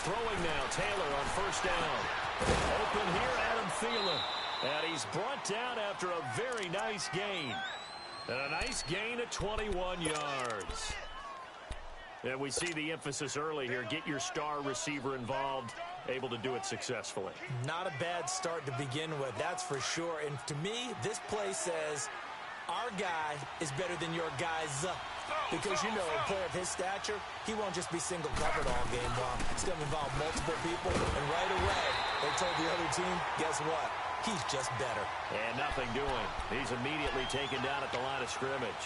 Throwing now, Taylor on first down. Open here, Adam Thielen. And he's brought down after a very nice gain. And a nice gain of 21 yards. And we see the emphasis early here. Get your star receiver involved. Able to do it successfully. Not a bad start to begin with, that's for sure. And to me, this play says our guy is better than your guys. Because, you know, a player of his stature, he won't just be single covered all game long. It's going to involve multiple people. And right away, they told the other team, guess what? He's just better. And nothing doing. He's immediately taken down at the line of scrimmage.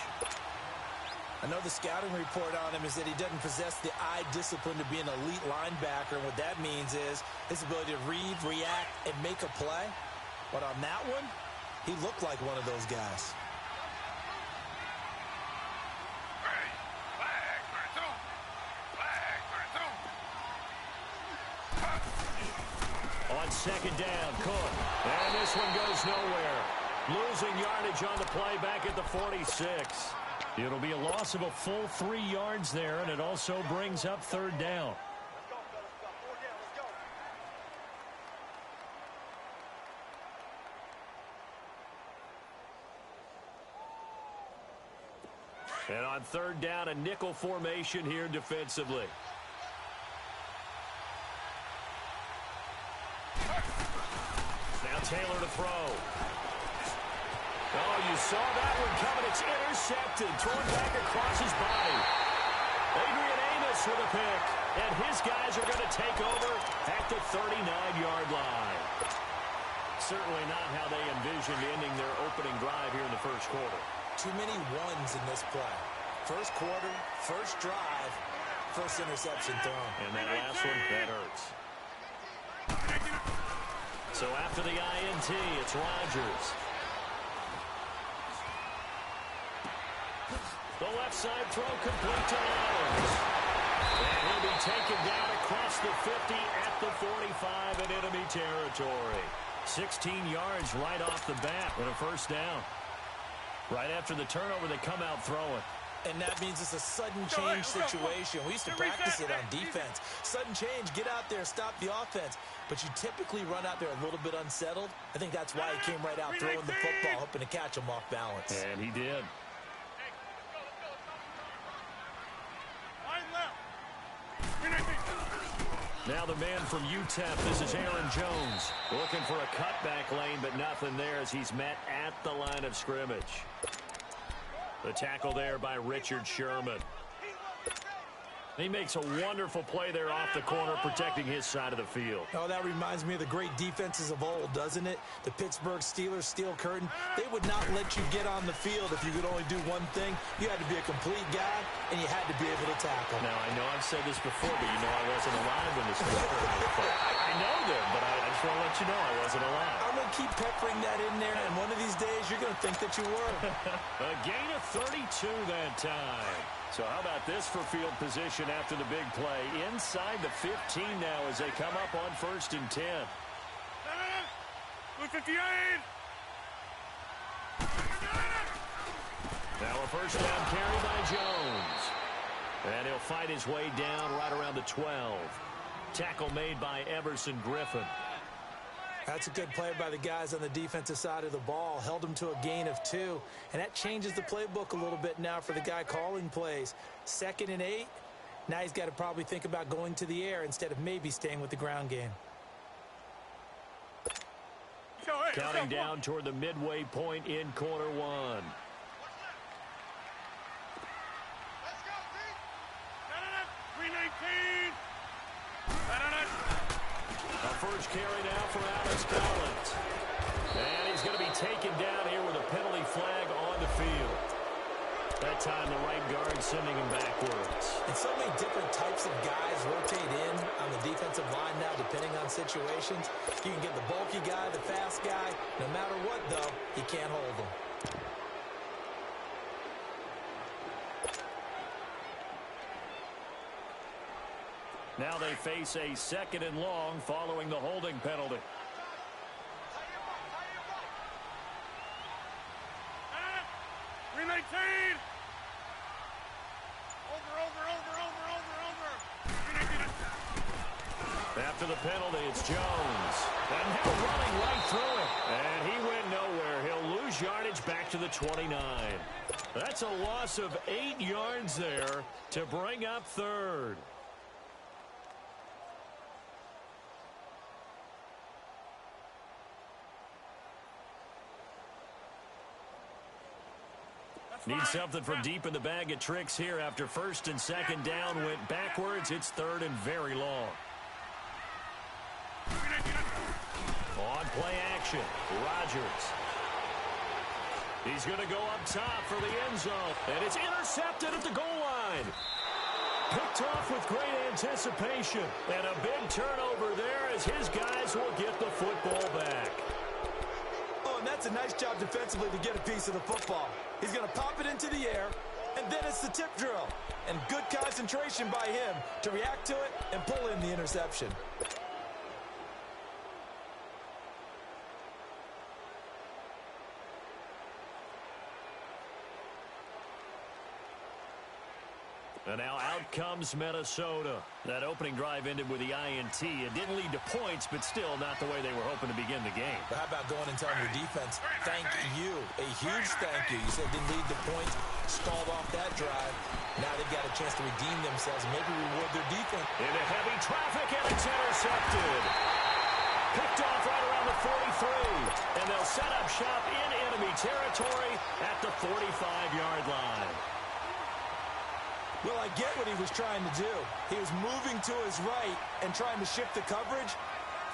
I know the scouting report on him is that he doesn't possess the eye discipline to be an elite linebacker. And what that means is his ability to read, react, and make a play. But on that one, he looked like one of those guys. On second down, Cook. And this one goes nowhere. Losing yardage on the play back at the 46. It'll be a loss of a full 3 yards there, and it also brings up third down. And on third down, a nickel formation here defensively. Now Taylor to throw. Oh, you saw that one coming. It's intercepted. Thrown back across his body. Adrian Amos with a pick. And his guys are going to take over at the 39-yard line. Certainly not how they envisioned ending their opening drive here in the first quarter. Too many ones in this play. First quarter, first drive, first interception thrown. And that last one, that hurts. So after the INT, it's Rodgers. The left side throw complete to Adams. And he'll be taken down across the 50 at the 45 in enemy territory. 16 yards right off the bat and a first down. Right after the turnover, they come out throwing. And that means it's a sudden change situation. We used to practice it on defense. Sudden change, get out there, stop the offense. But you typically run out there a little bit unsettled. I think that's why he came right out throwing the football, hoping to catch him off balance. And he did. Now the man from UTEP, this is Aaron Jones. Looking for a cutback lane, but nothing there as he's met at the line of scrimmage. The tackle there by Richard Sherman. He makes a wonderful play there off the corner, protecting his side of the field. Oh, that reminds me of the great defenses of old, doesn't it? The Pittsburgh Steelers, steel curtain. They would not let you get on the field if you could only do one thing. You had to be a complete guy, and you had to be able to tackle. Now, I know I've said this before, but you know I wasn't alive when this was happening. I know that, but I just want to let you know I wasn't alive. I'm going to keep peppering that in there, and one of these days you're going to think that you were. A gain of 32 that time. So how about this for field position after the big play? Inside the 15 now as they come up on 1st and 10. 58. Now a first down carry by Jones. And he'll fight his way down right around the 12. Tackle made by Everson Griffin. That's a good play by the guys on the defensive side of the ball. Held them to a gain of 2. And that changes the playbook a little bit now for the guy calling plays. 2nd and 8. Now he's got to probably think about going to the air instead of maybe staying with the ground game. Counting down toward the midway point in quarter 1. First carry now for Alex Collins. And he's going to be taken down here with a penalty flag on the field. That time the right guard sending him backwards. And so many different types of guys rotate in on the defensive line now depending on situations. You can get the bulky guy, the fast guy. No matter what, though, he can't hold them. Now they face a 2nd and long following the holding penalty. after the penalty, it's Jones. And now running right through it. And he went nowhere. He'll lose yardage back to the 29. That's a loss of 8 yards there to bring up third. Need something from deep in the bag of tricks here after first and second down went backwards. It's third and very long. On play action, Rodgers. He's going to go up top for the end zone. And it's intercepted at the goal line. Picked off with great anticipation. And a big turnover there as his guys will get the football back. Oh, and that's a nice job defensively to get a piece of the football. He's going to pop it into the air, and then it's the tip drill. And good concentration by him to react to it and pull in the interception. And now out comes Minnesota. That opening drive ended with the INT. It didn't lead to points, but still not the way they were hoping to begin the game. But how about going and telling your defense, thank you, a huge thank you. You said didn't lead to points, stalled off that drive. Now they've got a chance to redeem themselves and maybe reward their defense. Into heavy traffic, and it's intercepted. Picked off right around the 43. And they'll set up shop in enemy territory at the 45-yard line. Well, I get what he was trying to do. He was moving to his right and trying to shift the coverage,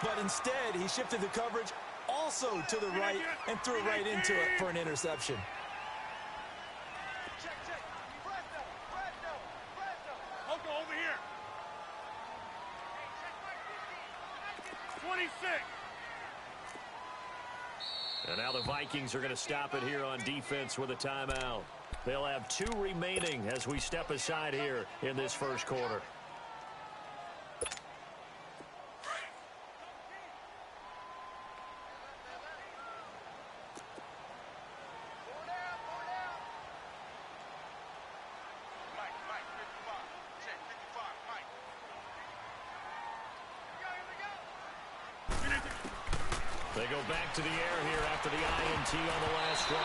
but instead he shifted the coverage also to the right and threw right into it for an interception. Check. Presto. Over here. 26. And now the Vikings are going to stop it here on defense with a timeout. They'll have 2 remaining as we step aside here in this first quarter. They go back to the air here after the INT on the last drive.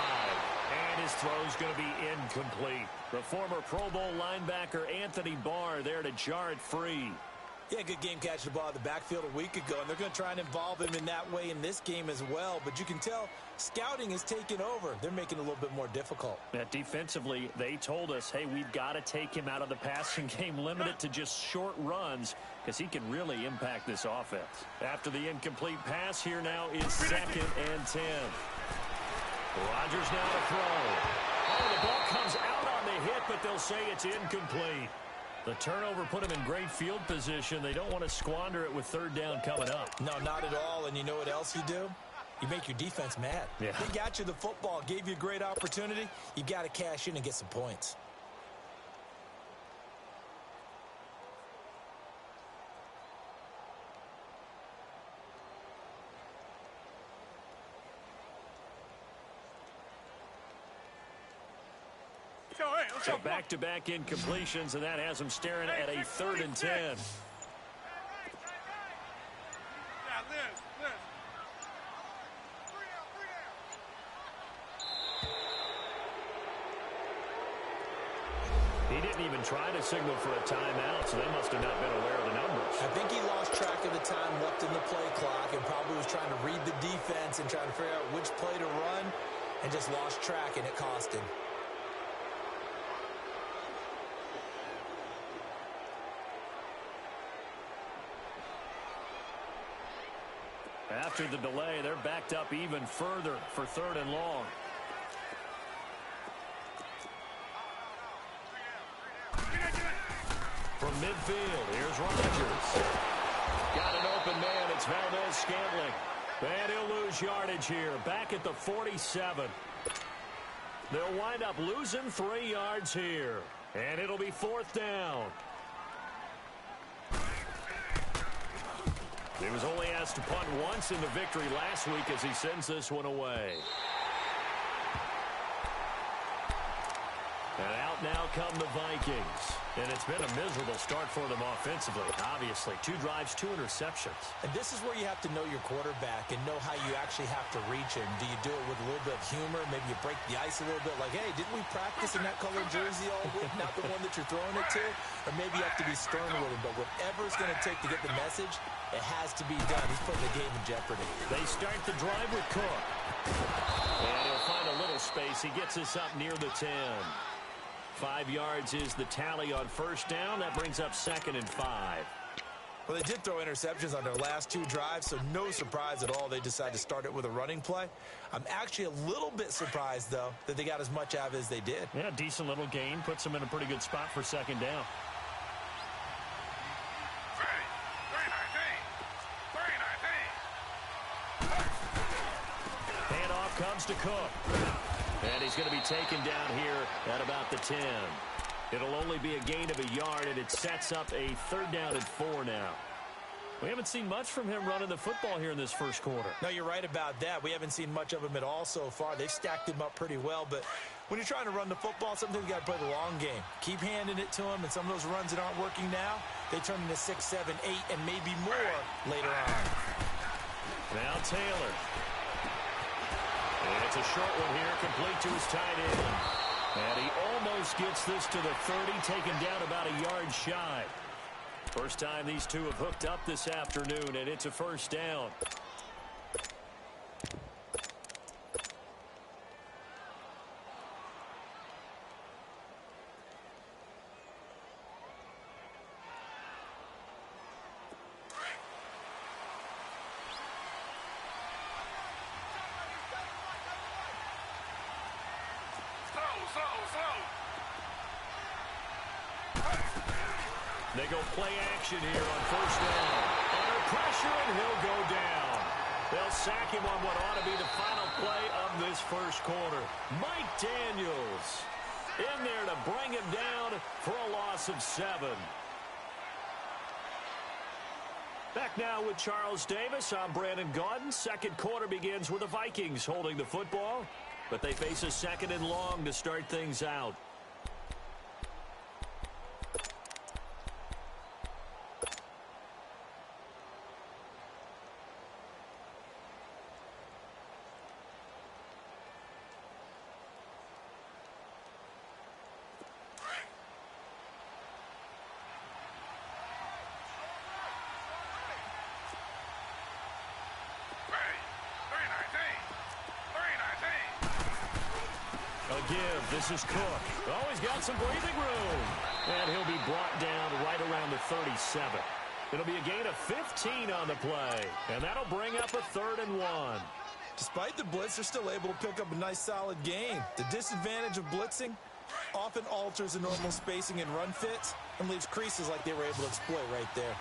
And his throw's going to be incomplete. The former Pro Bowl linebacker Anthony Barr there to jar it free. Yeah, good game catching the ball in the backfield a week ago, and they're going to try and involve him in that way in this game as well. But you can tell scouting is taking over. They're making it a little bit more difficult. Defensively, they told us, hey, we've got to take him out of the passing game, limit it to just short runs, because he can really impact this offense. After the incomplete pass, here now is 2nd and 10. Rodgers now to throw. Oh, the ball comes out on the hit, but they'll say it's incomplete. The turnover put him in great field position. They don't want to squander it with 3rd down coming up. No, not at all. And you know what else you do? You make your defense mad. Yeah. They got you the football, gave you a great opportunity. You got to cash in and get some points. So back-to-back incompletions, and that has them staring at a 3rd and 10. He didn't even try to signal for a timeout, so they must have not been aware of the numbers. I think he lost track of the time left in the play clock and probably was trying to read the defense and trying to figure out which play to run and just lost track, and it cost him. After the delay, they're backed up even further for 3rd and long. From midfield, here's Rodgers. Got an open man. It's Valdez-Scantling. And he'll lose yardage here. Back at the 47. They'll wind up losing 3 yards here. And it'll be 4th down. He was only asked to punt once in the victory last week as he sends this one away. And out now come the Vikings. And it's been a miserable start for them offensively, obviously. 2 drives, 2 interceptions. And this is where you have to know your quarterback and know how you actually have to reach him. Do you do it with a little bit of humor? Maybe you break the ice a little bit like, hey, didn't we practice in that colored jersey all week? Not the one that you're throwing it to? Or maybe you have to be stern with him. But whatever it's going to take to get the message, it has to be done. He's putting the game in jeopardy. They start the drive with Cook. And he'll find a little space. He gets us up near the 10. 5 yards is the tally on first down. That brings up 2nd and 5. Well, they did throw interceptions on their last 2 drives, so no surprise at all they decided to start it with a running play. I'm actually a little bit surprised, though, that they got as much out of it as they did. Yeah, decent little gain. Puts them in a pretty good spot for 2nd down. Handoff comes to Cook. And he's going to be taken down here at about the 10. It'll only be a gain of a yard, and it sets up a 3rd down and 4 now. We haven't seen much from him running the football here in this first quarter. No, you're right about that. We haven't seen much of him at all so far. They've stacked him up pretty well, but when you're trying to run the football, sometimes you got to play the long game. Keep handing it to him, and some of those runs that aren't working now, they turn into 6, 7, 8, and maybe more later on. Now Taylor. And it's a short one here, complete to his tight end. And he almost gets this to the 30, taken down about a yard shy. First time these two have hooked up this afternoon, and it's a 1st down. They go play action here on 1st down. Under pressure, and he'll go down. They'll sack him on what ought to be the final play of this first quarter. Mike Daniels in there to bring him down for a loss of 7. Back now with Charles Davis. I'm Brandon Gaudin. Second quarter begins with the Vikings holding the football, but they face a 2nd and long to start things out. Give. This is Cook. Oh, he's got some breathing room. And he'll be brought down right around the 37. It'll be a gain of 15 on the play. And that'll bring up a 3rd and 1. Despite the blitz, they're still able to pick up a nice, solid gain. The disadvantage of blitzing often alters the normal spacing and run fits and leaves creases like they were able to exploit right there.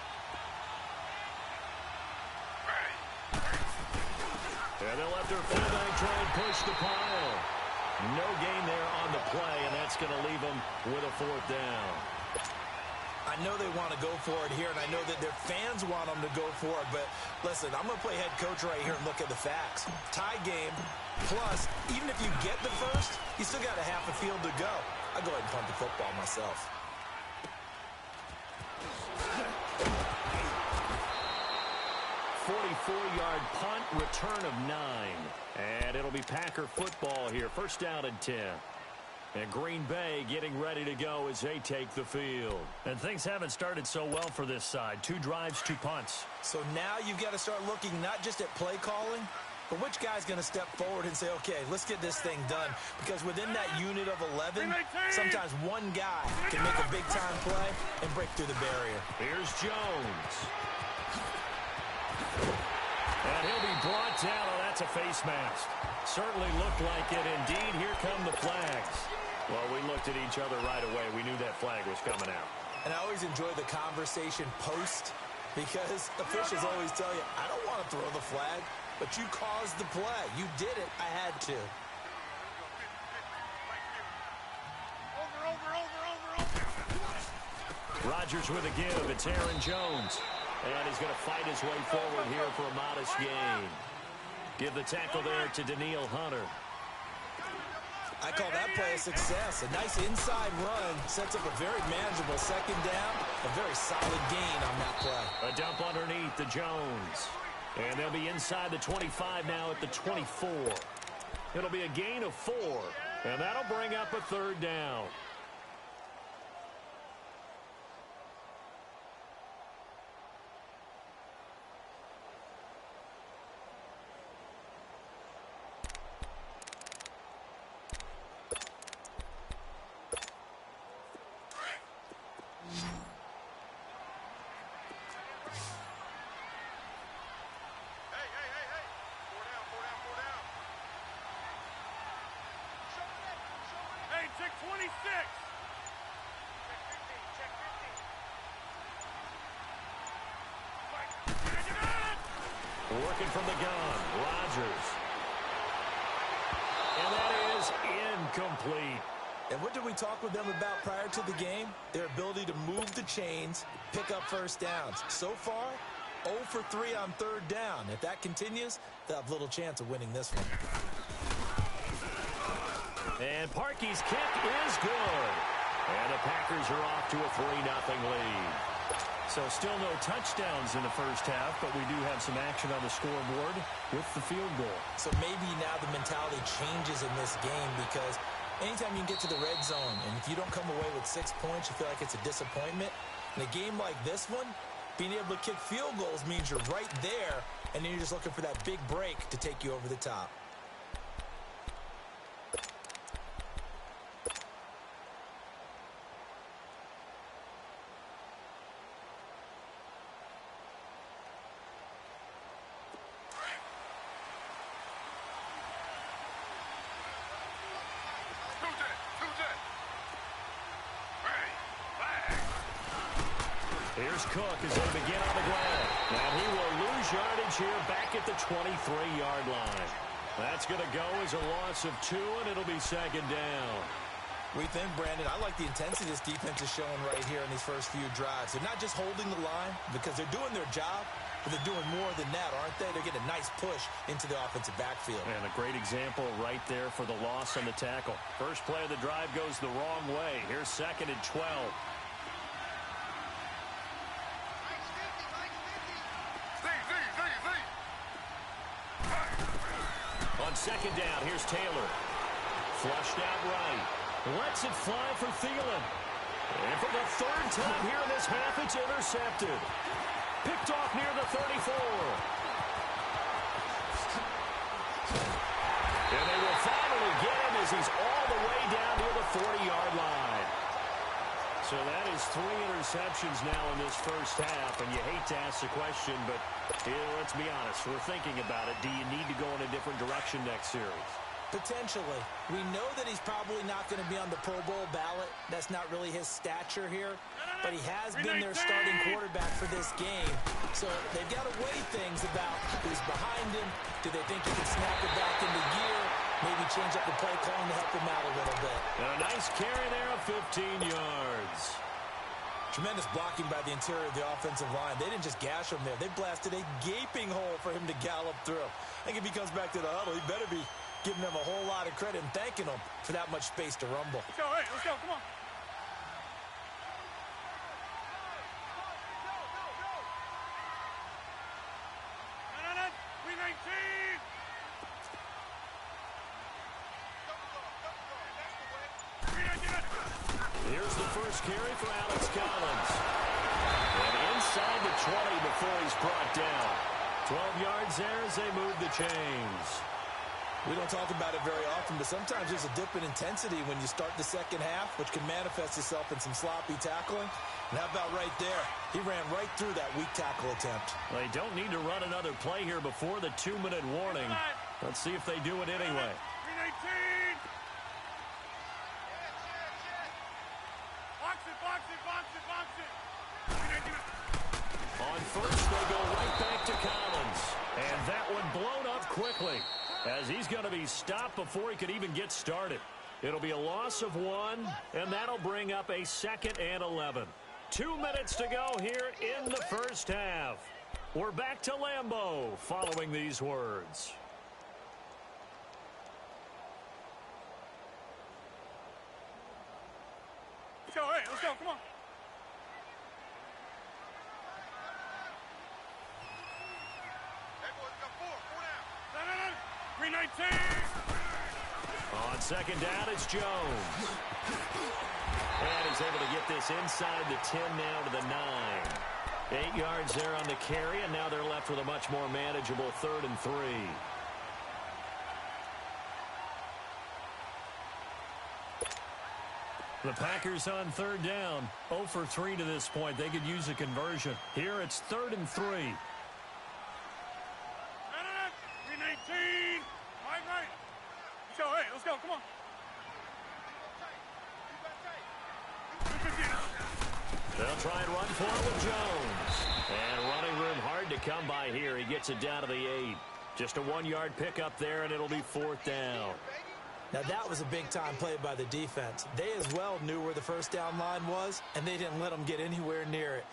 And they'll let their fullback try and push the pile. No gain there on the play, and that's going to leave them with a 4th down. I know they want to go for it here, and I know that their fans want them to go for it, but listen, I'm going to play head coach right here and look at the facts. Tie game, plus, even if you get the first, you still got a half a field to go. I'll go ahead and punt the football myself. 44-yard punt, return of 9. And it'll be Packer football here. 1st down and 10. And Green Bay getting ready to go as they take the field. And things haven't started so well for this side. 2 drives, 2 punts. So now you've got to start looking not just at play calling, but which guy's going to step forward and say, okay, let's get this thing done. Because within that unit of 11, sometimes one guy can make a big-time play and break through the barrier. Here's Jones. And he'll be brought down. Oh, that's a face mask. Certainly looked like it. Indeed, here come the flags. Well, we looked at each other right away. We knew that flag was coming out. And I always enjoy the conversation post because officials always tell you, I don't want to throw the flag, but you caused the play. You did it. I had to. Rodgers with a give. It's Aaron Jones. And he's going to fight his way forward here for a modest gain. Give the tackle there to Danielle Hunter. I call that play a success. A nice inside run sets up a very manageable second down. A very solid gain on that play. A dump underneath to Jones. And they'll be inside the 25 now at the 24. It'll be a gain of 4. And that'll bring up a third down. Check 26. Check 15. Working from the gun, Rodgers. And that is incomplete. And what did we talk with them about prior to the game? Their ability to move the chains, pick up first downs. So far, 0 for 3 on third down. If that continues, they'll have little chance of winning this one. And Parkey's kick is good. And the Packers are off to a 3-0 lead. So still no touchdowns in the first half, but we do have some action on the scoreboard with the field goal. So maybe now the mentality changes in this game because anytime you can get to the red zone, and if you don't come away with 6 points, you feel like it's a disappointment. In a game like this one, being able to kick field goals means you're right there, and then you're just looking for that big break to take you over the top. Here's Cook as they begin on the ground. And he will lose yardage here back at the 23-yard line. That's going to go as a loss of 2, and it'll be second down. We think, Brandon, I like the intensity this defense is showing right here in these first few drives. They're not just holding the line because they're doing their job, but they're doing more than that, aren't they? They're getting a nice push into the offensive backfield. And a great example right there for the loss on the tackle. First play of the drive goes the wrong way. Here's second and 12. On second down, here's Taylor. Flushed out right. Lets it fly for Thielen. And for the third time here in this half, it's intercepted. Picked off near the 34. And they will finally get him as he's all the way down near the 40-yard line. So that is 3 interceptions now in this first half, and you hate to ask the question, but let's be honest, we're thinking about it. Do you need to go in a different direction next series? Potentially. We know that he's probably not going to be on the Pro Bowl ballot. That's not really his stature here, but he has been their starting quarterback for this game. So they've got to weigh things about who's behind him. Do they think he can snap it back into gear? Maybe change up the play calling to help him out a little bit. And a nice carry there of 15 yards. Tremendous blocking by the interior of the offensive line. They didn't just gash him there. They blasted a gaping hole for him to gallop through. I think if he comes back to the huddle, he better be giving them a whole lot of credit and thanking them for that much space to rumble. Let's go, hey, let's go, come on. No, 319. Here's the first carry for Alex Collins. And inside the 20 before he's brought down. 12 yards there as they move the chains. We don't talk about it very often, but sometimes there's a dip in intensity when you start the second half, which can manifest itself in some sloppy tackling. And how about right there? He ran right through that weak tackle attempt. They don't need to run another play here before the 2-minute warning. Let's see if they do it anyway. 319. Box it, box it, box it, box it. 319. On first, they go right back to Collins. And that one blown up quickly, as he's going to be stopped before he could even get started. It'll be a loss of 1, and that'll bring up a 2nd and 11. 2 minutes to go here in the first half. We're back to Lambeau following these words. 319. On second down, it's Jones. And he's able to get this inside the 10 now to the 9. 8 yards there on the carry, and now they're left with a much more manageable 3rd and 3. The Packers on 3rd down. 0 for 3 to this point. They could use a conversion. Here it's 3rd and 3. 319. Right. So, hey, let's go. Come on. They'll try and run for it with Jones. And running room hard to come by here. He gets it down to the 8. Just a 1-yard pickup there, and it'll be 4th down. Now, that was a big-time play by the defense. They as well knew where the first down line was, and they didn't let them get anywhere near it.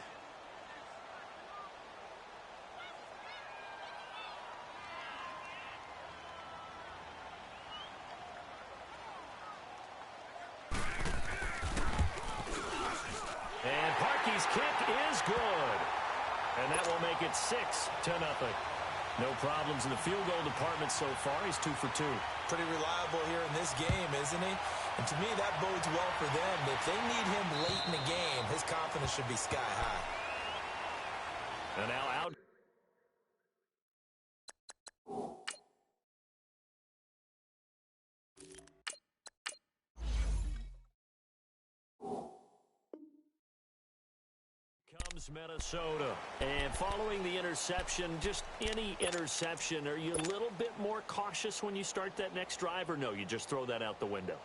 And Parkey's kick is good. And that will make it 6-0. No problems in the field goal department so far. He's 2 for 2. Pretty reliable here in this game, isn't he? And to me, that bodes well for them. If they need him late in the game, his confidence should be sky high. And now out. Comes Minnesota. And following the interception, just any interception, are you a little bit more cautious when you start that next drive, or no, you just throw that out the window?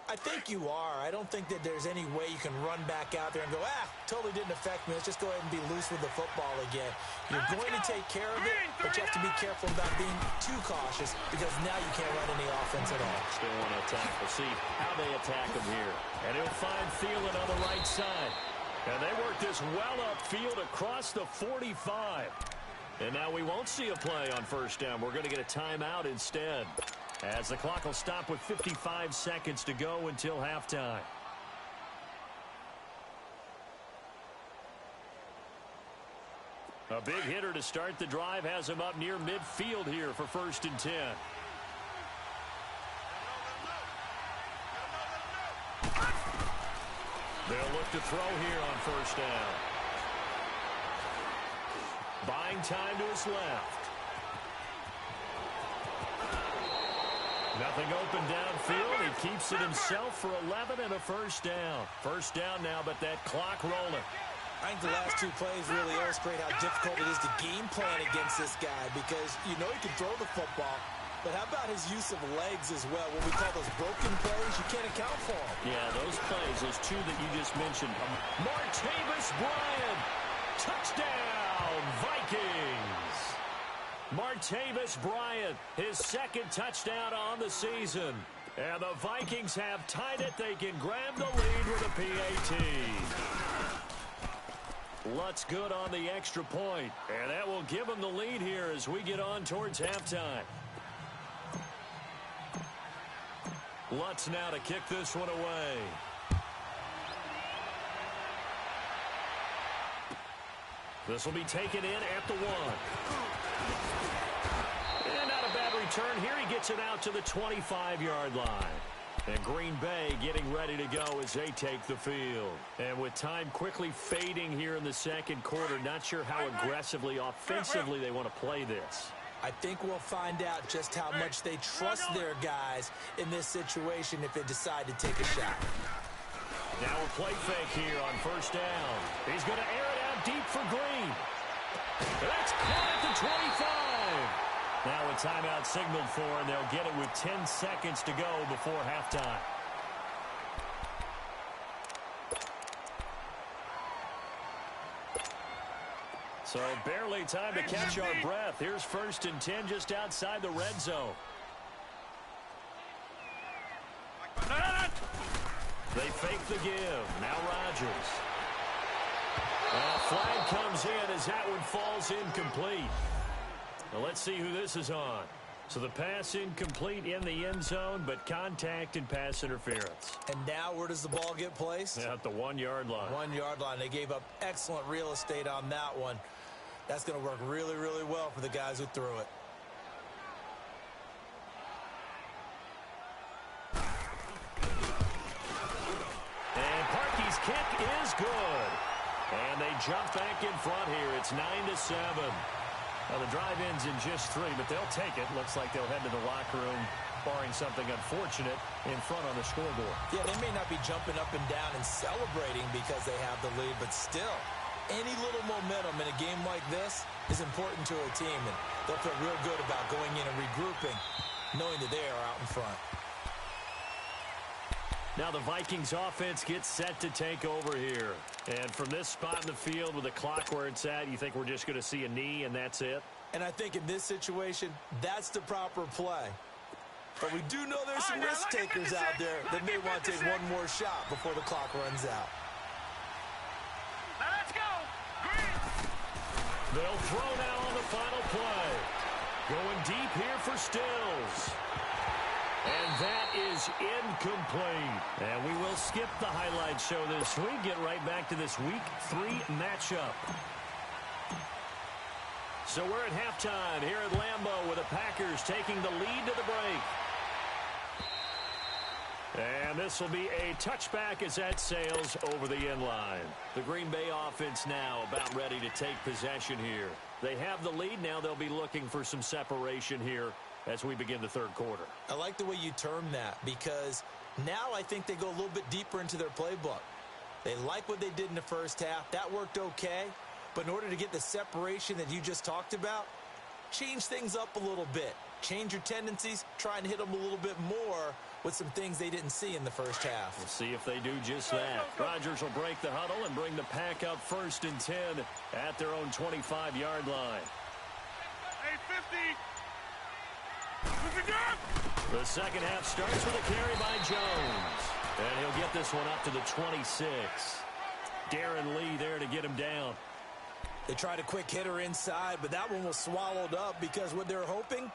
I think you are. I don't think that there's any way you can run back out there and go, totally didn't affect me. Let's just go ahead and be loose with the football again. You're going to take care of it, but you have to be careful about being too cautious because now you can't run any offense at all. Still want to attack. We'll see how they attack him here. And he'll find Thielen on the right side. And they work this well upfield across the 45. And now we won't see a play on first down. We're going to get a timeout instead, as the clock will stop with 55 seconds to go until halftime. A big hitter to start the drive has him up near midfield here for 1st and 10. They'll look to throw here on first down. Buying time to his left. Nothing open downfield. He keeps it himself for 11 and a first down. First down now, but that clock rolling. I think the last 2 plays really illustrate how difficult it is to game plan against this guy because you know he can throw the football, but how about his use of legs as well? What we call those broken plays, you can't account for them. Yeah, those plays, those 2 that you just mentioned. Martavis Bryant, touchdown, Vikings. Martavis Bryant, his 2nd touchdown on the season. And the Vikings have tied it. They can grab the lead with a PAT. Lutz good on the extra point, and that will give them the lead here as we get on towards halftime. Lutz now to kick this one away. This will be taken in at the 1. And not a bad return here. He gets it out to the 25-yard line. And Green Bay getting ready to go as they take the field. And with time quickly fading here in the second quarter, not sure how aggressively, offensively they want to play this. I think we'll find out just how much they trust their guys in this situation if they decide to take a shot. Now a play fake here on first down. He's going to air it out deep for Green. That's caught at the 25. Now a timeout signaled for, and they'll get it with 10 seconds to go before halftime. So barely time to catch our breath. Here's 1st and 10 just outside the red zone. They fake the give. Now Rodgers. Flag comes in as that one falls incomplete. Well, let's see who this is on. So the pass incomplete in the end zone, but contact and pass interference. And now where does the ball get placed? At the 1-yard line. 1-yard line. They gave up excellent real estate on that one. That's going to work really, really well for the guys who threw it. jump back in front here. It's 9-7. Well, the drive ends in just 3, but they'll take it. Looks like they'll head to the locker room, barring something unfortunate, in front on the scoreboard. Yeah, they may not be jumping up and down and celebrating because they have the lead, but still, any little momentum in a game like this is important to a team, and they'll feel real good about going in and regrouping, knowing that they are out in front. Now the Vikings offense gets set to take over here. And from this spot in the field with the clock where it's at, you think we're just going to see a knee and that's it? And I think in this situation, that's the proper play. But we do know there's some risk takers out there that may want to take one more shot before the clock runs out. Let's go. Green. They'll throw now on the final play. Going deep here for Stills. And that is incomplete. And we will skip the highlight show this week. Get right back to this Week 3 matchup. So we're at halftime here at Lambeau with the Packers taking the lead to the break. And this will be a touchback as that sails over the end line. The Green Bay offense now about ready to take possession here. They have the lead. Now they'll be looking for some separation here as we begin the third quarter. I like the way you term that because now I think they go a little bit deeper into their playbook. They like what they did in the first half. That worked okay. But in order to get the separation that you just talked about, change things up a little bit. Change your tendencies. Try and hit them a little bit more with some things they didn't see in the first half. We'll see if they do just that. Rodgers will break the huddle and bring the pack up 1st and 10 at their own 25-yard line. Hey, 50. The second half starts with a carry by Jones. And he'll get this one up to the 26. Darren Lee there to get him down. They tried a quick hitter inside, but that one was swallowed up because what they're hoping,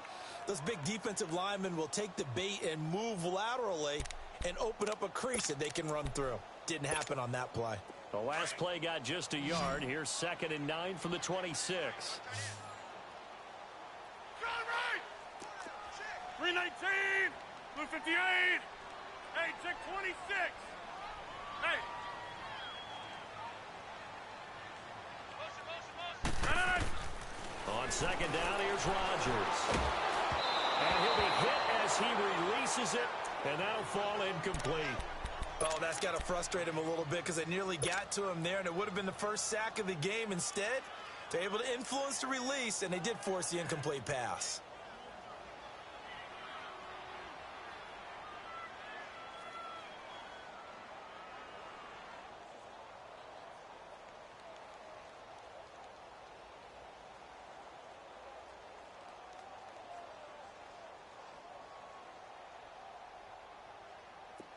those big defensive linemen will take the bait and move laterally and open up a crease that they can run through. Didn't happen on that play. The last play got just a yard. Here's 2nd and 9 from the 26. 319, blue 58. Hey, check 26. Hey. On 2nd down, here's Rodgers. And he'll be hit as he releases it, and that'll fall incomplete. Oh, that's got to frustrate him a little bit because they nearly got to him there, and it would have been the first sack of the game. Instead, they're able to influence the release, and they did force the incomplete pass.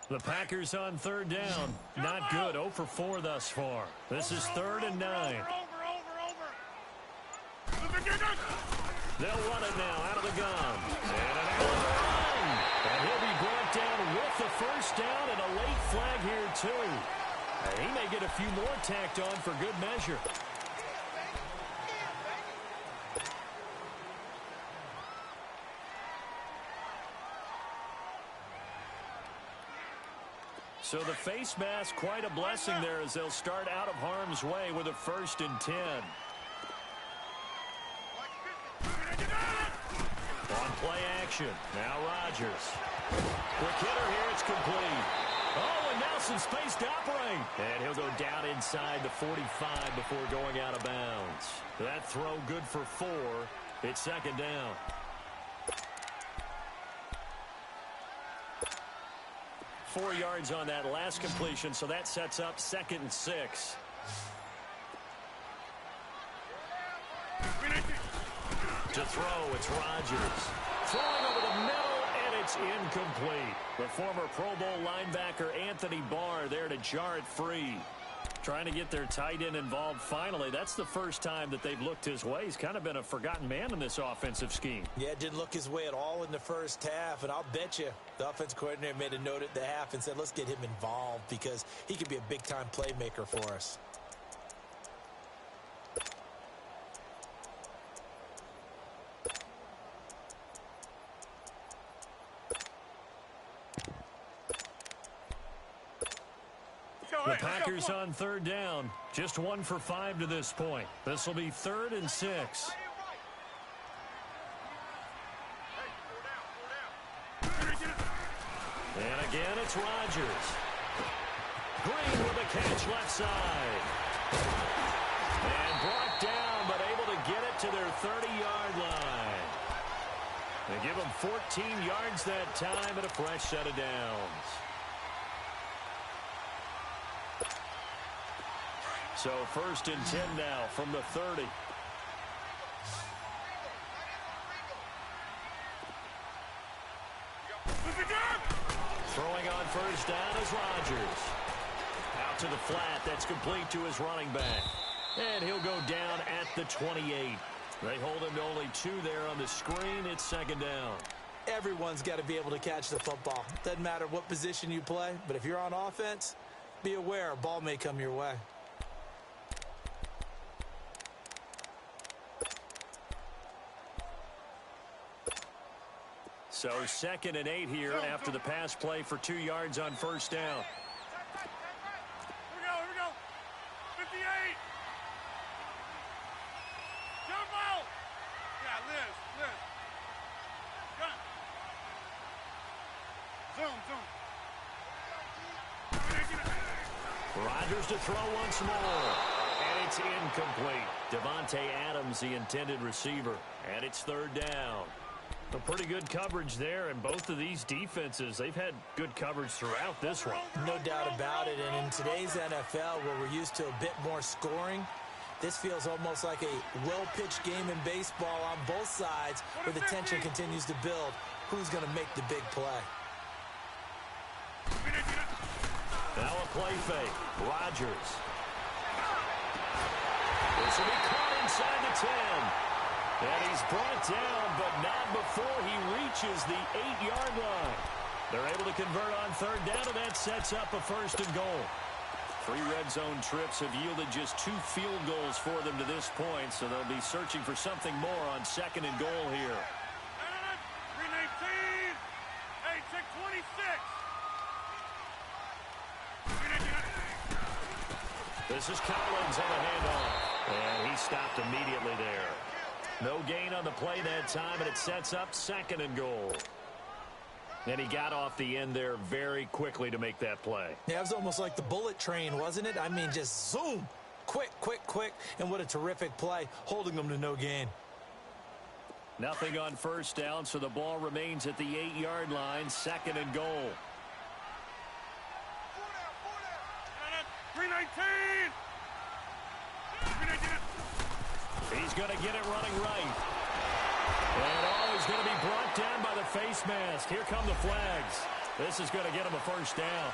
The Packers on 3rd down. Not good. 0 for 4 thus far. This is 3rd and 9. Over. They'll run it now out of the gun. And an out of the run. And he'll be brought down with the first down and a late flag here, too. And he may get a few more tacked on for good measure. So the face mask, quite a blessing there as they'll start out of harm's way with a 1st and 10. On play action, now Rodgers. Quick hitter here, it's complete. Oh, and now some space to operate. And he'll go down inside the 45 before going out of bounds. That throw good for 4. It's 2nd down. Four yards on that last completion, so that sets up 2nd and 6. To throw, it's Rodgers. Throwing over the middle, and it's incomplete. The former Pro Bowl linebacker Anthony Barr there to jar it free. Trying to get their tight end involved finally. That's the first time that they've looked his way. He's kind of been a forgotten man in this offensive scheme. Yeah, didn't look his way at all in the first half, and I'll bet you the offense coordinator made a note at the half and said, let's get him involved because he could be a big-time playmaker for us. The Packers on third down. Just 1 for 5 to this point. This will be 3rd and 6. And again, it's Rodgers. Green with a catch left side. And brought down, but able to get it to their 30-yard line. They give him 14 yards that time and a fresh set of downs. So 1st and 10 now from the 30. Throwing on 1st down is Rodgers. Out to the flat. That's complete to his running back. And he'll go down at the 28. They hold him to only 2 there on the screen. It's 2nd down. Everyone's got to be able to catch the football. Doesn't matter what position you play, but if you're on offense, be aware a ball may come your way. So 2nd and 8 here after the pass play for 2 yards on 1st down. Here we go. 58. Jump out. Yeah, Liz. Zoom. Rodgers to throw once more. And it's incomplete. Davante Adams, the intended receiver. And it's 3rd down. A pretty good coverage there, and both of these defenses, they've had good coverage throughout this one. No doubt about it, and in today's NFL, where we're used to a bit more scoring, this feels almost like a well-pitched game in baseball on both sides, where the tension continues to build. Who's going to make the big play? Now a play fake. Rodgers. This will be caught inside the 10. And he's brought down, but not before he reaches the 8-yard line. They're able to convert on 3rd down, and that sets up a 1st and goal. 3 red zone trips have yielded just 2 field goals for them to this point, so they'll be searching for something more on 2nd and goal here. 319. Hey, check 26. This is Collins on the handoff, and he stopped immediately there. No gain on the play that time, and it sets up 2nd and goal. And he got off the end there very quickly to make that play. Yeah, it was almost like the bullet train, wasn't it? I mean, just zoom. Quick. And what a terrific play, holding them to no gain. Nothing on 1st down, so the ball remains at the 8-yard line, 2nd and goal. 319. He's going to get it running right. And he's going to be brought down by the face mask. Here come the flags. This is going to get him a 1st down.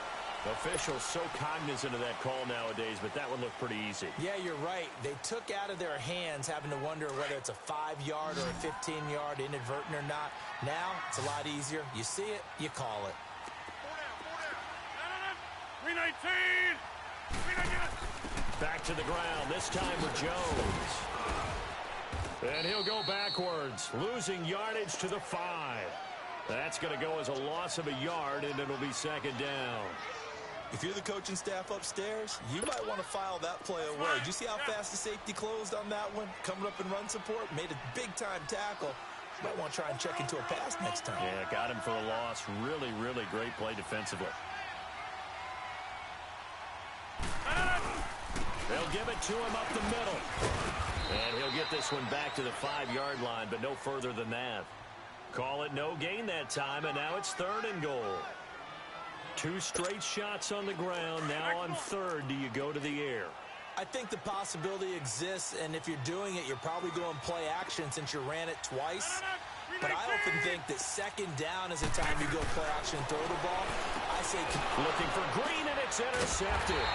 Officials so cognizant of that call nowadays, but that one looked pretty easy. Yeah, you're right. They took out of their hands having to wonder whether it's a 5-yard or a 15-yard inadvertent or not. Now, it's a lot easier. You see it, you call it. 319. Back to the ground, this time with Jones. And he'll go backwards, losing yardage to the 5. That's going to go as a loss of a yard, and it'll be 2nd down. If you're the coaching staff upstairs, you might want to file that play away. Did you see how fast the safety closed on that one? Coming up in run support, made a big-time tackle. You might want to try and check into a pass next time. Yeah, got him for the loss. Really, really great play defensively. They'll give it to him up the middle. And he'll get this one back to the 5-yard line, but no further than that. Call it no gain that time, and now it's 3rd and goal. 2 straight shots on the ground. Now on 3rd, do you go to the air? I think the possibility exists, and if you're doing it, you're probably going play action since you ran it twice. But I often think that 2nd down is the time you go play action and throw the ball. I say looking for Green, and it's intercepted.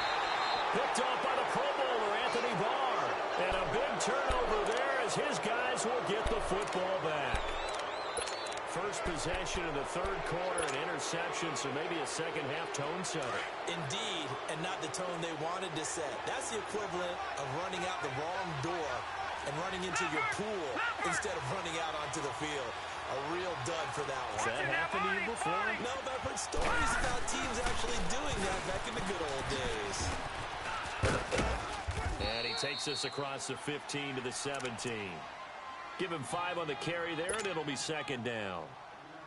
Picked off by the Pro Bowler, Anthony Barr. And a big turnover there as his guys will get the football back. First possession of the 3rd quarter, an interception, so maybe a second-half tone setter. Indeed, and not the tone they wanted to set. That's the equivalent of running out the wrong door and running into your pool instead of running out onto the field. A real dud for that one. Has that happened to you before? No, but I've heard stories about teams actually doing that back in the good old days. And he takes us across the 15 to the 17. Give him 5 on the carry there, and it'll be second down.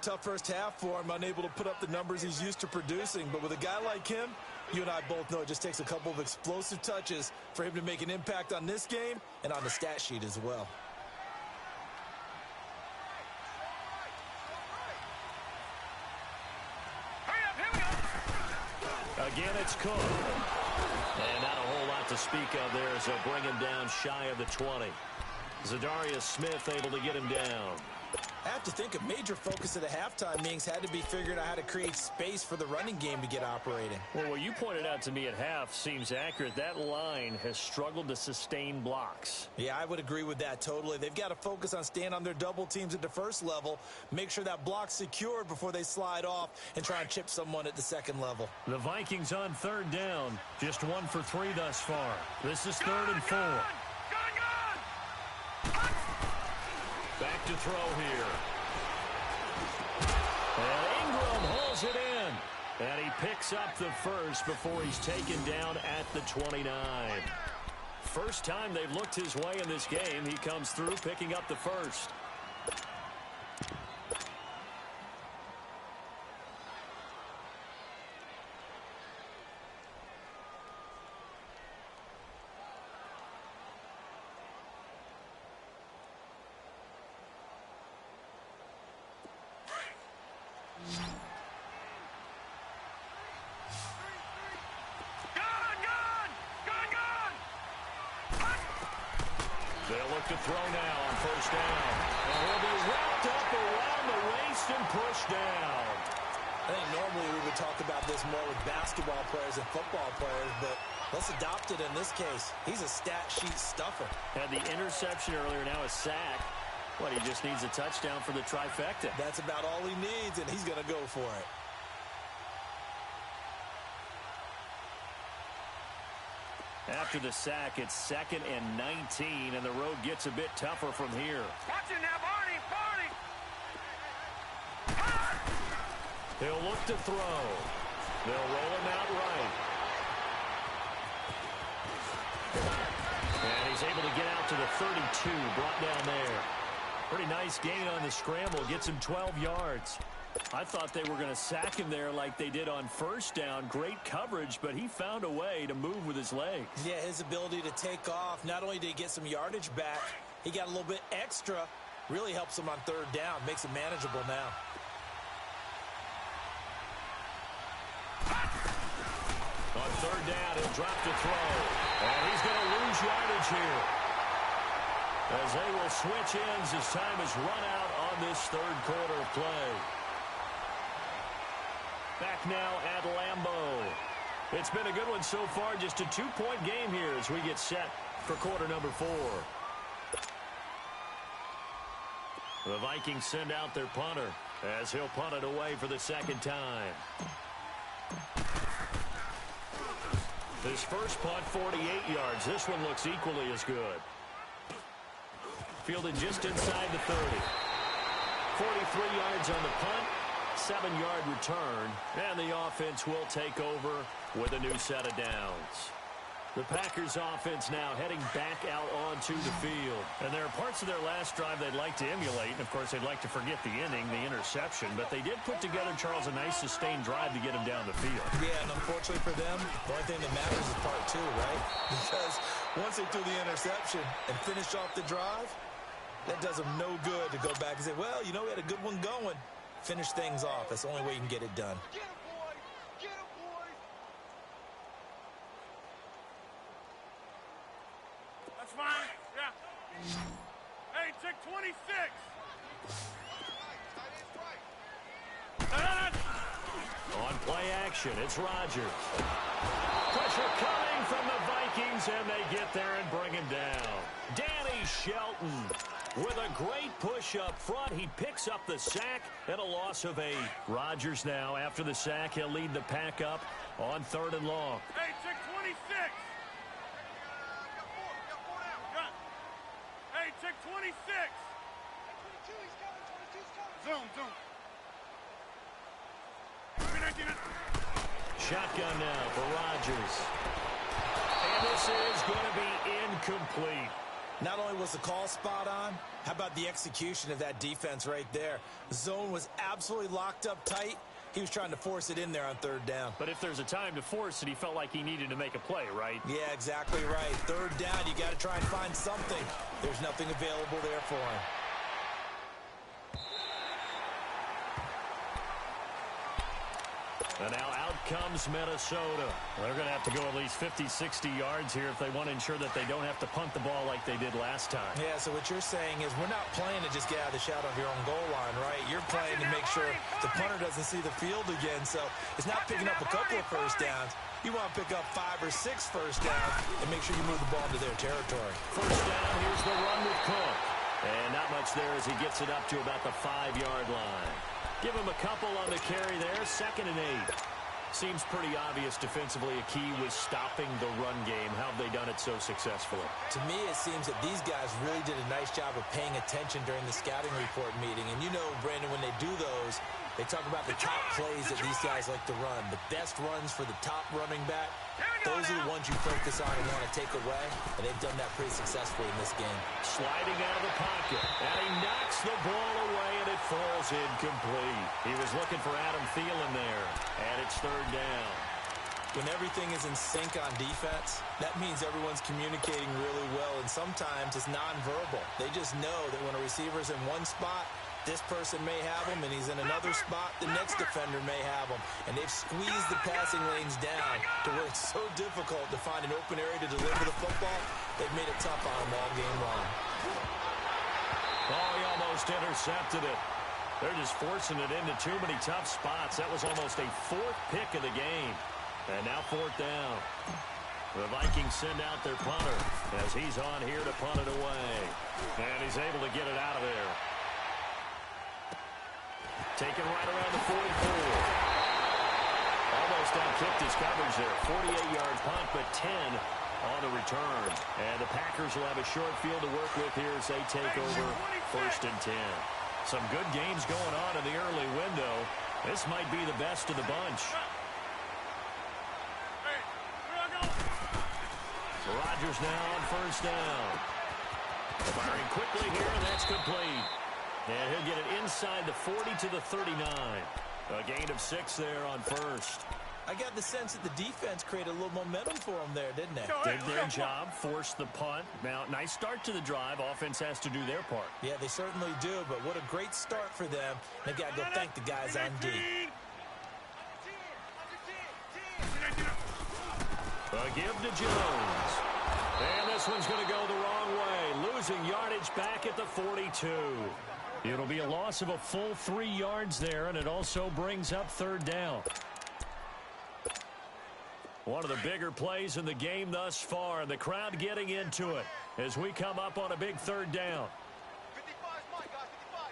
Tough first half for him, unable to put up the numbers he's used to producing. But with a guy like him, you and I both know it just takes a couple of explosive touches for him to make an impact on this game and on the stat sheet as well. Again, it's Cook. And not a whole lot to speak of there as they'll bring him down shy of the 20. Zadarius Smith able to get him down. I have to think a major focus of the halftime meetings had to be figuring out how to create space for the running game to get operating. Well, what you pointed out to me at half seems accurate. That line has struggled to sustain blocks. Yeah, I would agree with that totally. They've got to focus on staying on their double teams at the first level, make sure that block's secured before they slide off and try and chip someone at the second level. The Vikings on third down, just 1 for 3 thus far. This is 3rd and 4. Back to throw here. And Ingram hauls it in. And he picks up the first before he's taken down at the 29. First time they've looked his way in this game, he comes through picking up the first. They'll look to throw now on first down. And he'll be wrapped up around the waist and pushed down. I think normally we would talk about this more with basketball players and football players, but let's adopt it in this case. He's a stat sheet stuffer. Had the interception earlier, now a sack. What, he just needs a touchdown for the trifecta. That's about all he needs, and he's going to go for it. After the sack, it's 2nd and 19, and the road gets a bit tougher from here. Watch it now, Barney! He'll look to throw. They'll roll him out right. And he's able to get out to the 32, brought down there. Pretty nice gain on the scramble, gets him 12 yards. I thought they were going to sack him there like they did on first down. Great coverage, but he found a way to move with his legs. Yeah, his ability to take off, not only did he get some yardage back, he got a little bit extra. Really helps him on third down, makes it manageable now. On third down, he'll drop to throw. And he's going to lose yardage here, as they will switch ends as time is run out on this third quarter of play. Back now at Lambeau. It's been a good one so far, just a 2-point game here as we get set for quarter number 4. The Vikings send out their punter as he'll punt it away for the second time. This first punt, 48 yards. This one looks equally as good. Fielded just inside the 30. 43 yards on the punt, 7-yard return, and the offense will take over with a new set of downs. The Packers offense now heading back out onto the field. And there are parts of their last drive they'd like to emulate. And, of course, they'd like to forget the inning, the interception. But they did put together, Charles, a nice sustained drive to get him down the field. Yeah, and unfortunately for them, the only thing that matters is part 2, right? Because once they threw the interception and finished off the drive, that does them no good to go back and say, well, you know, we had a good one going. Finish things off. That's the only way you can get it done. That's fine. Yeah. Hey, check 26. On play action, it's Rodgers. Pressure coming from the Vikings, and they get there and bring him down. Danny Shelton with a great push up front. He picks up the sack and a loss of 8. Rodgers now, after the sack, he'll lead the pack up on 3rd and long. Hey, check 26. Hey, check 26. Zoom, zoom. Shotgun now for Rodgers. And this is going to be incomplete. Not only was the call spot on, how about the execution of that defense right there? The zone was absolutely locked up tight. He was trying to force it in there on third down. But if there's a time to force it, he felt like he needed to make a play, right? Yeah, exactly right. Third down, you got to try and find something. There's nothing available there for him. And now out comes Minnesota. They're going to have to go at least 50, 60 yards here if they want to ensure that they don't have to punt the ball like they did last time. Yeah, so what you're saying is we're not playing to just get out of the shadow of your own goal line, right? You're playing to make sure the punter doesn't see the field again. So it's not picking up a couple of first downs. You want to pick up 5 or 6 first downs and make sure you move the ball into their territory. First down, here's the run with Cook. And not much there as he gets it up to about the 5-yard line. Give him a couple on the carry there, 2nd and 8. Seems pretty obvious defensively a key was stopping the run game. How have they done it so successfully? To me, it seems that these guys really did a nice job of paying attention during the scouting report meeting. And you know, Brandon, when they do those, they talk about the top plays that these guys like to run. The best runs for the top running back. Those are the ones you focus on and want to take away, and they've done that pretty successfully in this game. Sliding out of the pocket, and he knocks the ball away, and it falls incomplete. He was looking for Adam Thielen there, and it's 3rd down. When everything is in sync on defense, that means everyone's communicating really well, and sometimes it's nonverbal. They just know that when a receiver's in one spot, this person may have him, and he's in another spot, the next defender may have him. And they've squeezed the passing lanes down to where it's so difficult to find an open area to deliver the football. They've made it tough on him all game long. Oh, he almost intercepted it. They're just forcing it into too many tough spots. That was almost a 4th pick of the game. And now 4th down. The Vikings send out their punter as he's on here to punt it away. And he's able to get it out of there. Taken right around the 44. Almost outkicked his coverage there. 48-yard punt, but 10 on the return. And the Packers will have a short field to work with here as they take over 1st and 10. Some good games going on in the early window. This might be the best of the bunch. Rodgers now on 1st down. Firing quickly here, and that's complete. And he'll get it inside the 40 to the 39. A gain of 6 there on 1st. I got the sense that the defense created a little momentum for them there, didn't they? Did their job, forced the punt. Now, nice start to the drive. Offense has to do their part. Yeah, they certainly do, but what a great start for them. They've got to go thank the guys on D. A give to Jones. And this one's going to go the wrong way. Losing yardage back at the 42. It'll be a loss of a full 3 yards there, and it also brings up 3rd down. One of the bigger plays in the game thus far, and the crowd getting into it as we come up on a big 3rd down. 55 is mine, guys. 55.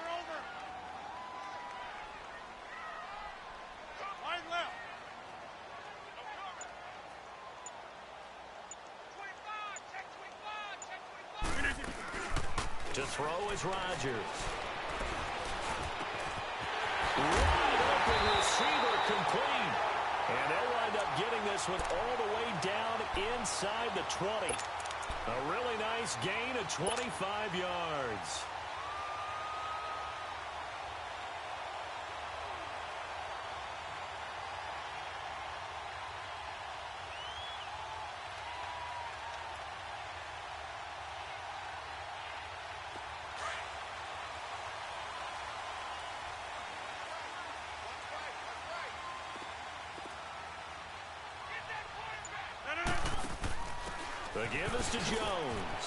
Over. Wide left. To throw is Rodgers. Wide open receiver complete. And they'll wind up getting this one all the way down inside the 20. A really nice gain of 25 yards. The give is to Jones.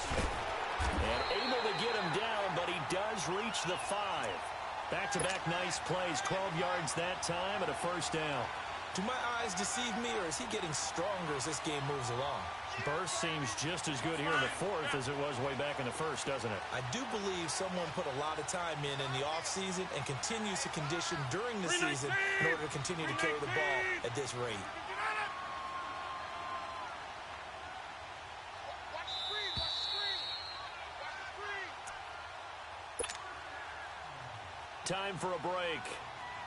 And able to get him down, but he does reach the 5. Back-to-back nice plays, 12 yards that time and a 1st down. Do my eyes deceive me, or is he getting stronger as this game moves along? Burst seems just as good here in the fourth as it was way back in the first, doesn't it? I do believe someone put a lot of time in the offseason and continues to condition during the season in order to continue to carry the ball at this rate. Time for a break.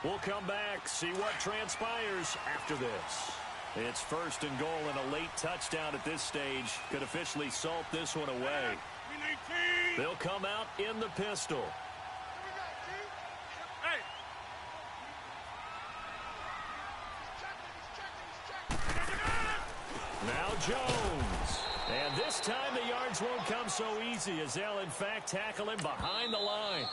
We'll come back, see what transpires after this. It's first and goal, and a late touchdown at this stage could officially salt this one away. They'll come out in the pistol. Now Jones. And this time the yards won't come so easy as they'll in fact tackle him behind the line.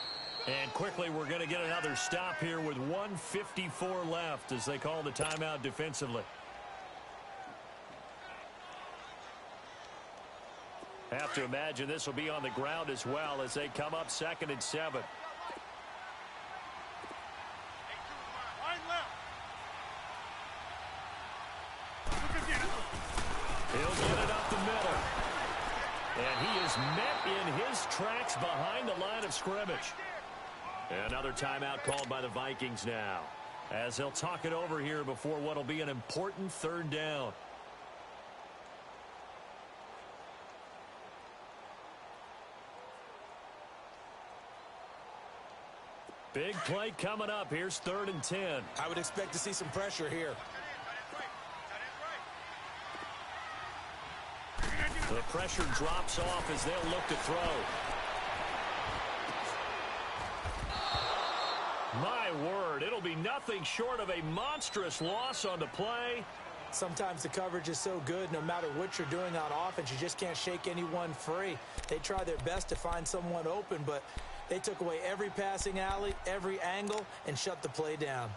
And quickly we're going to get another stop here with 1:54 left as they call the timeout defensively. Have to imagine this will be on the ground as well as they come up 2nd and 7. He'll get it up the middle. And he is met in his tracks behind the line of scrimmage. Another timeout called by the Vikings now, as they'll talk it over here before what will be an important 3rd down. Big play coming up. Here's 3rd and 10. I would expect to see some pressure here. The pressure drops off as they'll look to throw. My word, it'll be nothing short of a monstrous loss on the play. Sometimes the coverage is so good, no matter what you're doing on offense, you just can't shake anyone free. They try their best to find someone open, but they took away every passing alley, every angle, and shut the play down.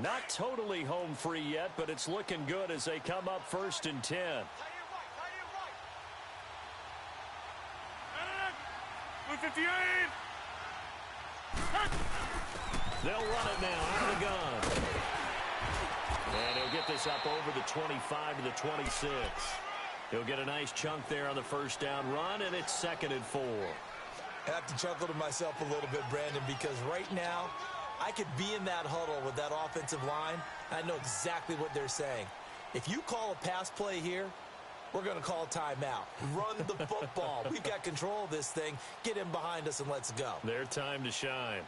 Not totally home free yet, but it's looking good as they come up 1st and 10. They'll run it now out of the gun. And he'll get this up over the 25 to the 26. He'll get a nice chunk there on the 1st down run, and it's 2nd and 4. I have to chuckle to myself a little bit, Brandon, because right now I could be in that huddle with that offensive line. I know exactly what they're saying. If you call a pass play here, we're going to call timeout. Run the football. We've got control of this thing. Get him behind us and let's go. Their time to shine.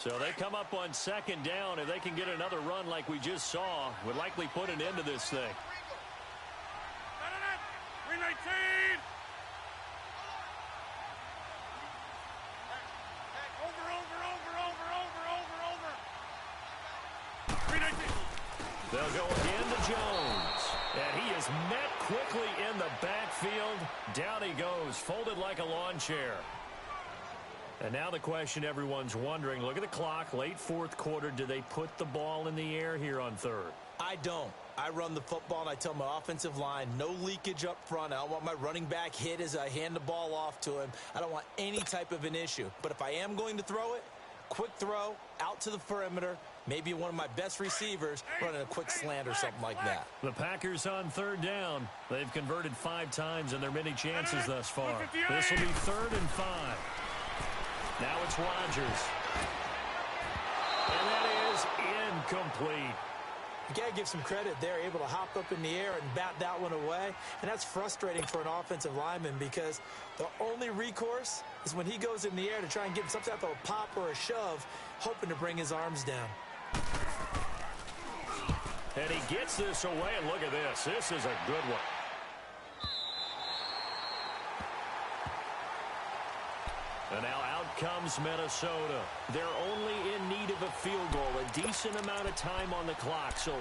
So they come up on second down. If they can get another run like we just saw, would likely put an end to this thing. 319. Over. 319. They'll go again to Jones. And he is met quickly in the backfield. Down he goes, folded like a lawn chair. And now the question everyone's wondering, look at the clock, late fourth quarter. Do they put the ball in the air here on third? I don't. I run the football, and I tell my offensive line, no leakage up front. I don't want my running back hit as I hand the ball off to him. I don't want any type of an issue. But if I am going to throw it, quick throw, out to the perimeter, maybe one of my best receivers running a quick slant or something like that. The Packers on third down. They've converted 5 times in their many chances thus far. This will be 3rd and 5. Now it's Rodgers. And that is incomplete. You got to give some credit there, able to hop up in the air and bat that one away. And that's frustrating for an offensive lineman because the only recourse is when he goes in the air to try and get some type of a pop or a shove, hoping to bring his arms down. And he gets this away, and look at this. This is a good one. And now out comes Minnesota. They're only in need of a field goal, a decent amount of time on the clock. So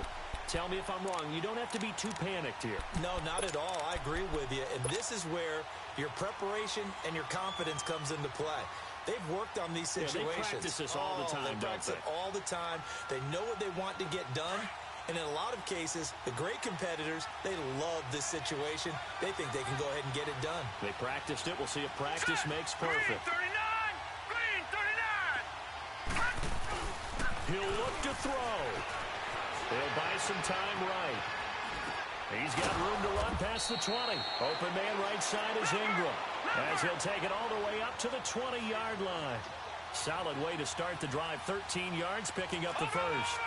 tell me if I'm wrong. You don't have to be too panicked here. No, not at all. I agree with you. And this is where your preparation and your confidence comes into play. They've worked on these situations. Yeah, they practice this all the time, they practice it all the time. They know what they want to get done. And in a lot of cases, the great competitors, they love this situation. They think they can go ahead and get it done. They practiced it. We'll see if practice makes perfect. Green 39. He'll look to throw. He'll buy some time right. He's got room to run past the 20. Open man right side is Ingram. As he'll take it all the way up to the 20-yard line. Solid way to start the drive. 13 yards, picking up the first.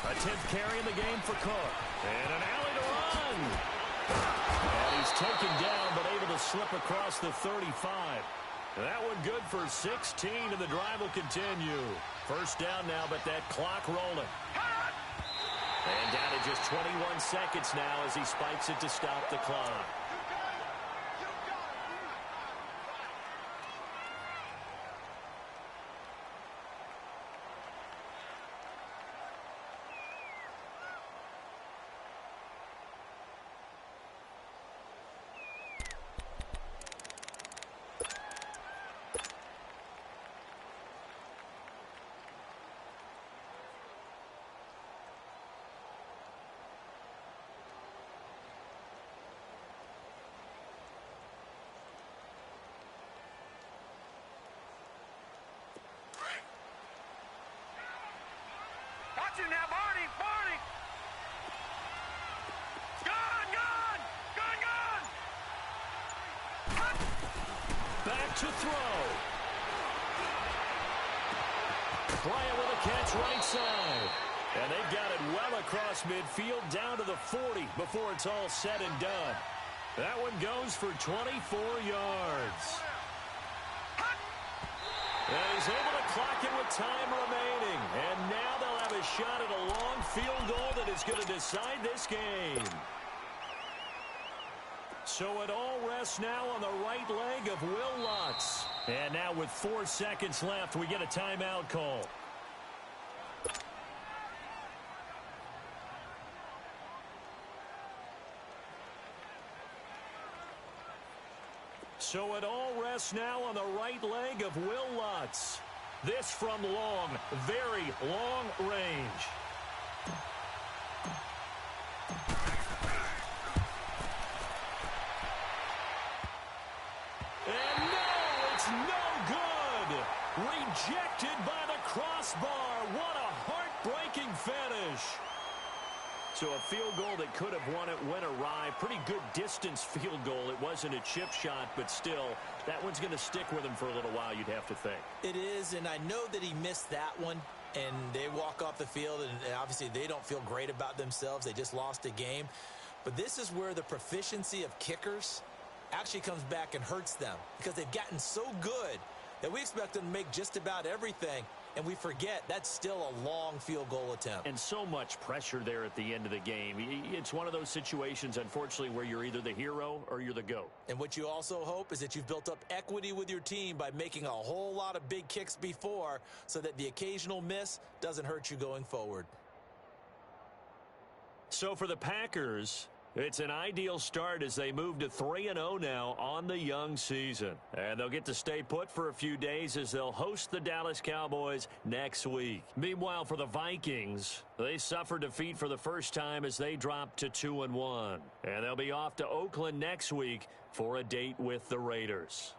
A 10th carry in the game for Cook. And an alley to run. And he's taken down, but able to slip across the 35. That one good for 16, and the drive will continue. First down now, but that clock rolling. And down to just 21 seconds now as he spikes it to stop the clock. Watch it now, Barney. Gone. Back to throw. Bryant with a catch right side. And they've got it well across midfield down to the 40 before it's all said and done. That one goes for 24 yards. And he's able to clock it with time remaining. And now they'll have a shot at a long field goal that is going to decide this game. So it all rests now on the right leg of Will Lutz. And now with 4 seconds left, we get a timeout call. So it all rests now on the right leg of Will Lutz. This from long, very long range. And no, it's no good. Rejected by the crossbar. What a heartbreaking finish. So a field goal that could have won it went awry. Pretty good distance field goal. It wasn't a chip shot, but still, that one's going to stick with him for a little while, you'd have to think. It is, and I know that he missed that one, and they walk off the field, and obviously they don't feel great about themselves. They just lost a game. But this is where the proficiency of kickers actually comes back and hurts them because they've gotten so good that we expect them to make just about everything, and we forget that's still a long field goal attempt. And so much pressure there at the end of the game. It's one of those situations, unfortunately, where you're either the hero or you're the GOAT. And what you also hope is that you've built up equity with your team by making a whole lot of big kicks before so that the occasional miss doesn't hurt you going forward. So for the Packers, it's an ideal start as they move to 3-0 now on the young season. And they'll get to stay put for a few days as they'll host the Dallas Cowboys next week. Meanwhile, for the Vikings, they suffered defeat for the first time as they dropped to 2-1. And they'll be off to Oakland next week for a date with the Raiders.